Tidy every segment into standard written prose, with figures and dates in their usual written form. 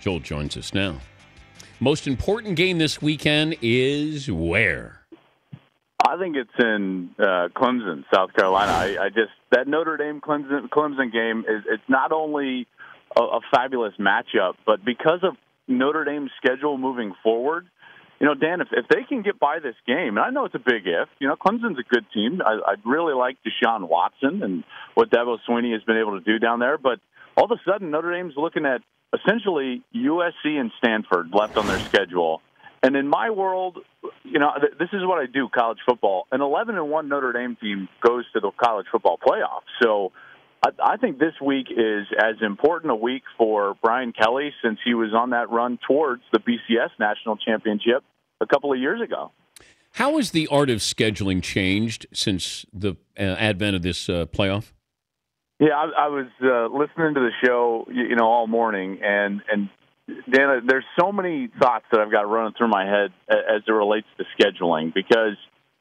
Joel joins us now. Most important game this weekend is where? I think it's in Clemson, South Carolina. I just that Notre Dame Clemson game it's not only a fabulous matchup, but because of Notre Dame's schedule moving forward, Dan, if they can get by this game, and I know it's a big if, Clemson's a good team. I really like Deshaun Watson and what Dabo Swinney has been able to do down there, but all of a sudden Notre Dame's looking at essentially USC and Stanford left on their schedule. And in my world, this is what I do, college football. An 11-1 Notre Dame team goes to the college football playoff. So I think this week is as important a week for Brian Kelly since he was on that run towards the BCS National Championship a couple of years ago. How has the art of scheduling changed since the advent of this playoff? Yeah, I was listening to the show, all morning, and Dan, there's so many thoughts that I've got running through my head as it relates to scheduling, because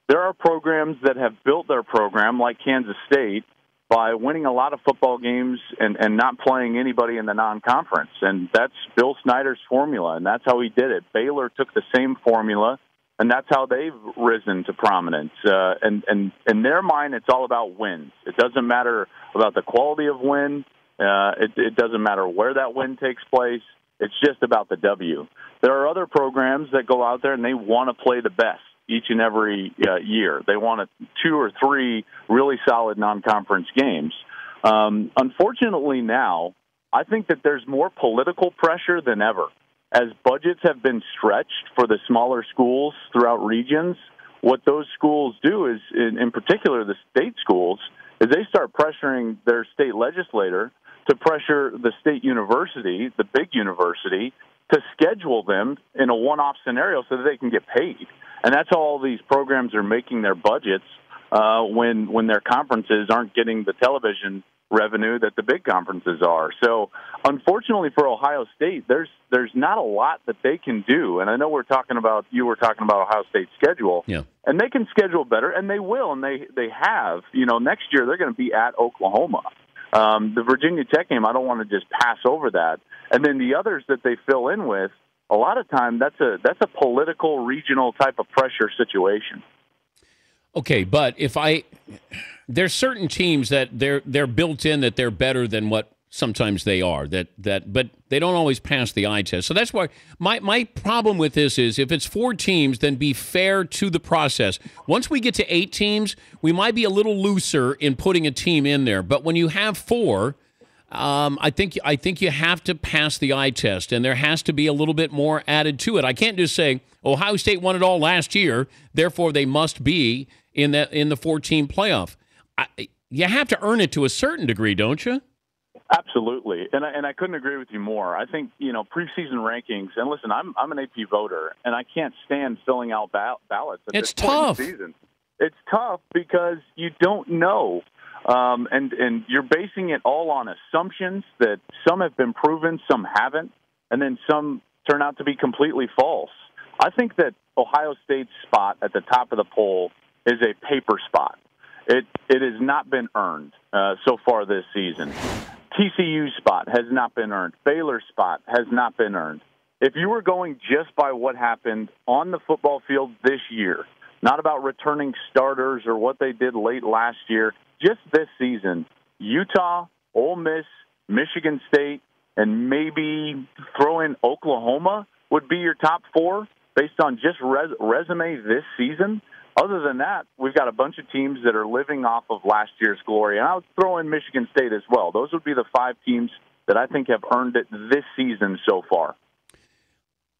there are programs that have built their program, like Kansas State, by winning a lot of football games and not playing anybody in the non-conference. And that's Bill Snyder's formula, and that's how he did it. Baylor took the same formula, and that's how they've risen to prominence. And in their mind, it's all about wins. It doesn't matter about the quality of win. It doesn't matter where that win takes place. It's just about the W. There are other programs that go out there and they want to play the best each and every year. They want 2 or 3 really solid non-conference games. Unfortunately now, I think that there's more political pressure than ever. As budgets have been stretched for the smaller schools throughout regions, what those schools do is, in particular the state schools, is they start pressuring their state legislator to pressure the state university, the big university, to schedule them in a one-off scenario so that they can get paid. And that's how all these programs are making their budgets when their conferences aren't getting the television revenue that the big conferences are. So, unfortunately for Ohio State, there's not a lot that they can do. And I know you were talking about Ohio State's schedule. Yeah. And they can schedule better, and they will, and they have. Next year they're going to be at Oklahoma. The Virginia Tech game, I don't want to just pass over that. And then the others that they fill in with, a lot of time that's a political, regional type of pressure situation. Okay, but there's certain teams that they're built in that they're better than what sometimes they are. But they don't always pass the eye test. So that's why my problem with this is if it's 4 teams, then be fair to the process. Once we get to 8 teams, we might be a little looser in putting a team in there. But when you have 4, I think you have to pass the eye test, and there has to be a little bit more added to it. I can't just say Ohio State won it all last year, therefore they must be in the 4-team playoff. You have to earn it to a certain degree, don't you? Absolutely, and I couldn't agree with you more. I think preseason rankings. And listen, I'm an AP voter, and I can't stand filling out ballots. It's tough. It's tough because you don't know, and you're basing it all on assumptions that some have been proven, some haven't, and then some turn out to be completely false. I think that Ohio State's spot at the top of the poll is a paper spot. It has not been earned so far this season. TCU's spot has not been earned. Baylor's spot has not been earned. If you were going just by what happened on the football field this year, not about returning starters or what they did late last year, just this season, Utah, Ole Miss, Michigan State, and maybe throw in Oklahoma would be your top 4 based on just resume this season. Other than that, we've got a bunch of teams that are living off of last year's glory. And I would throw in Michigan State as well. Those would be the 5 teams that I think have earned it this season so far.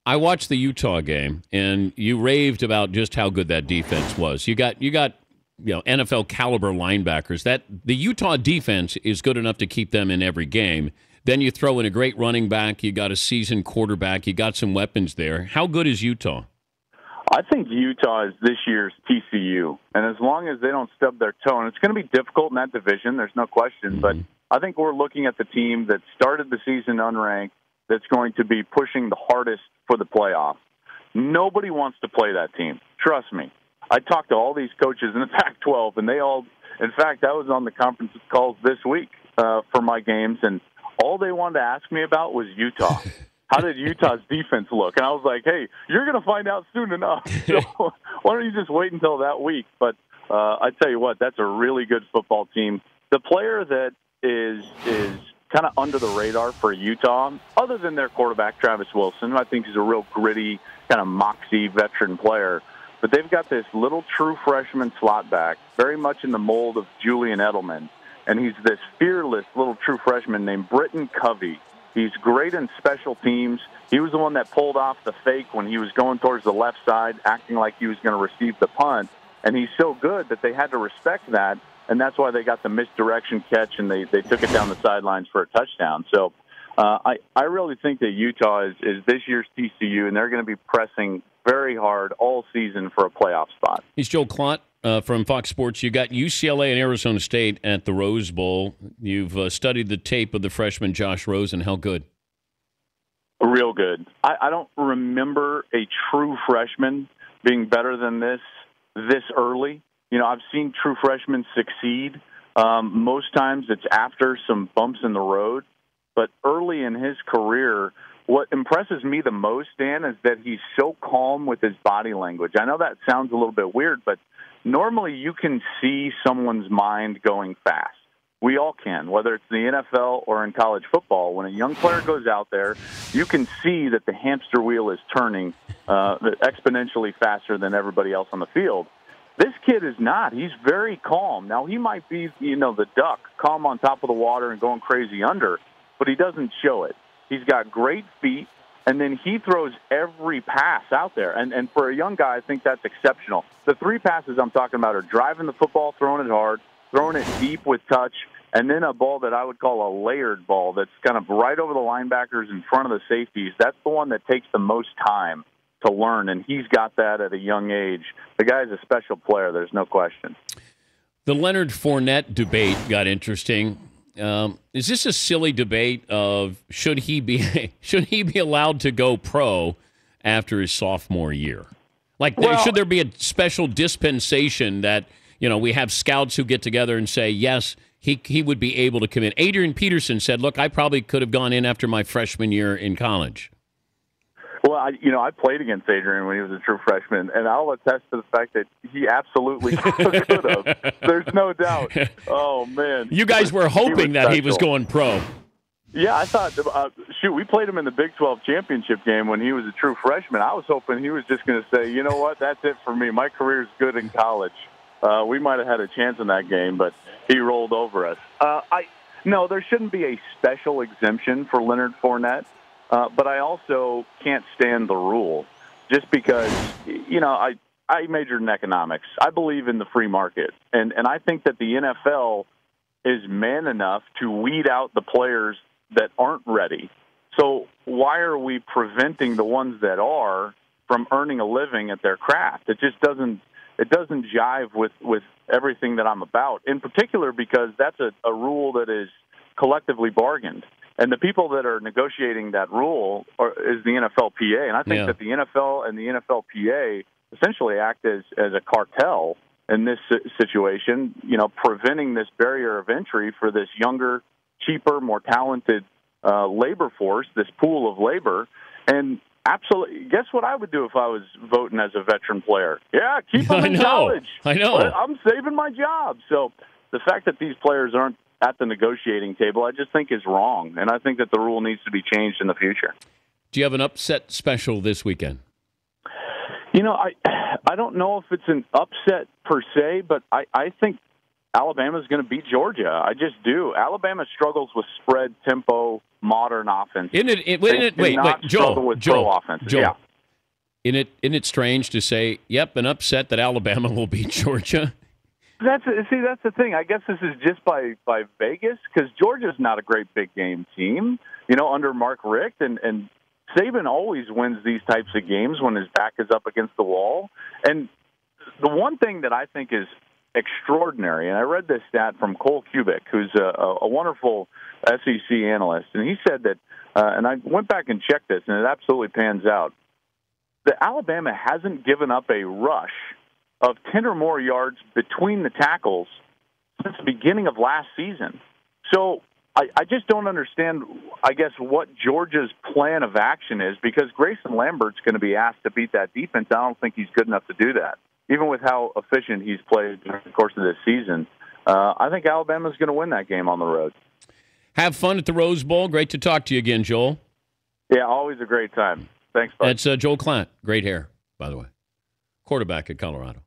I watched the Utah game, and you raved about just how good that defense was. You got NFL caliber linebackers. That the Utah defense is good enough to keep them in every game. Then you throw in a great running back. You got a seasoned quarterback. You got some weapons there. How good is Utah? I think Utah is this year's TCU, and as long as they don't stub their toe, and it's going to be difficult in that division, there's no question, but I think we're looking at the team that started the season unranked that's going to be pushing the hardest for the playoff. Nobody wants to play that team. Trust me. I talked to all these coaches in the Pac-12, and they all, in fact, I was on the conference calls this week for my games, and all they wanted to ask me about was Utah. how did Utah's defense look? And I was like, hey, you're going to find out soon enough. So why don't you just wait until that week? But I tell you what, that's a really good football team. The player that is kind of under the radar for Utah, other than their quarterback, Travis Wilson, I think he's a real gritty, kind of moxie veteran player. But they've got this little true freshman slot back, very much in the mold of Julian Edelman. And he's this fearless little true freshman named Britton Covey. He's great in special teams. He was the one that pulled off the fake when he was going towards the left side, acting like he was going to receive the punt. And he's so good that they had to respect that, and that's why they got the misdirection catch, and they took it down the sidelines for a touchdown. So I really think that Utah is this year's TCU, and they're going to be pressing very hard all season for a playoff spot. He's Joel Klatt from Fox Sports. You got UCLA and Arizona State at the Rose Bowl. You've studied the tape of the freshman Josh Rosen. How good? Real good. I don't remember a true freshman being better than this early. You know, I've seen true freshmen succeed. Most times it's after some bumps in the road. But early in his career, what impresses me the most, Dan, is that he's so calm with his body language. I know that sounds a little bit weird, but normally you can see someone's mind going fast. We all can, whether it's in the NFL or in college football. When a young player goes out there, you can see that the hamster wheel is turning exponentially faster than everybody else on the field. This kid is not. He's very calm. Now, he might be, the duck, calm on top of the water and going crazy under, but he doesn't show it. He's got great feet, and then he throws every pass out there. And for a young guy, I think that's exceptional. The three passes I'm talking about are driving the football, throwing it hard, throwing it deep with touch, and then a ball that I would call a layered ball that's kind of right over the linebackers in front of the safeties. That's the one that takes the most time to learn, and he's got that at a young age. The guy's a special player, there's no question. The Leonard Fournette debate got interesting. Is this a silly debate of should he be allowed to go pro after his sophomore year? Like, should there be a special dispensation that, we have scouts who get together and say, yes, he would be able to come in? Adrian Peterson said, look, I probably could have gone in after my freshman year in college. Well, I played against Adrian when he was a true freshman, and I'll attest to the fact that he absolutely could have. There's no doubt. Oh, man. You guys were hoping that he was going pro. Yeah, I thought, we played him in the Big 12 championship game when he was a true freshman. I was hoping he was just going to say, you know what, that's it for me. My career's good in college. We might have had a chance in that game, but he rolled over us. No, there shouldn't be a special exemption for Leonard Fournette. But I also can't stand the rule just because, I majored in economics. I believe in the free market. And I think that the NFL is man enough to weed out the players that aren't ready. So why are we preventing the ones that are from earning a living at their craft? It just doesn't jive with everything that I'm about, in particular because that's a rule that is collectively bargained. And the people that are negotiating that rule is the NFLPA. And I think that the NFL and the NFLPA essentially act as a cartel in this situation, preventing this barrier of entry for this younger, cheaper, more talented labor force, this pool of labor. And absolutely, guess what I would do if I was voting as a veteran player? Yeah, keep them in college. I know. I'm saving my job. So the fact that these players aren't at the negotiating table, I just think is wrong. And I think that the rule needs to be changed in the future. Do you have an upset special this weekend? I don't know if it's an upset per se, but I think Alabama's going to beat Georgia. I just do. Alabama struggles with spread, tempo, modern offense. Wait, Joel. Pro offense. Yeah. Isn't it strange to say, yep, an upset that Alabama will beat Georgia? That's the thing. I guess this is just by Vegas because Georgia's not a great big game team, under Mark Richt, and Saban always wins these types of games when his back is up against the wall. And the one thing that I think is extraordinary, and I read this stat from Cole Kubik, who's a wonderful SEC analyst, and he said that, and I went back and checked this, and it absolutely pans out, that Alabama hasn't given up a rush of 10 or more yards between the tackles since the beginning of last season. So I just don't understand, I guess, what Georgia's plan of action is, because Grayson Lambert's going to be asked to beat that defense. I don't think he's good enough to do that, even with how efficient he's played during the course of this season. I think Alabama's going to win that game on the road. Have fun at the Rose Bowl. Great to talk to you again, Joel. Yeah, always a great time. Thanks, bud. That's Joel Klatt. Great hair, by the way. Quarterback at Colorado.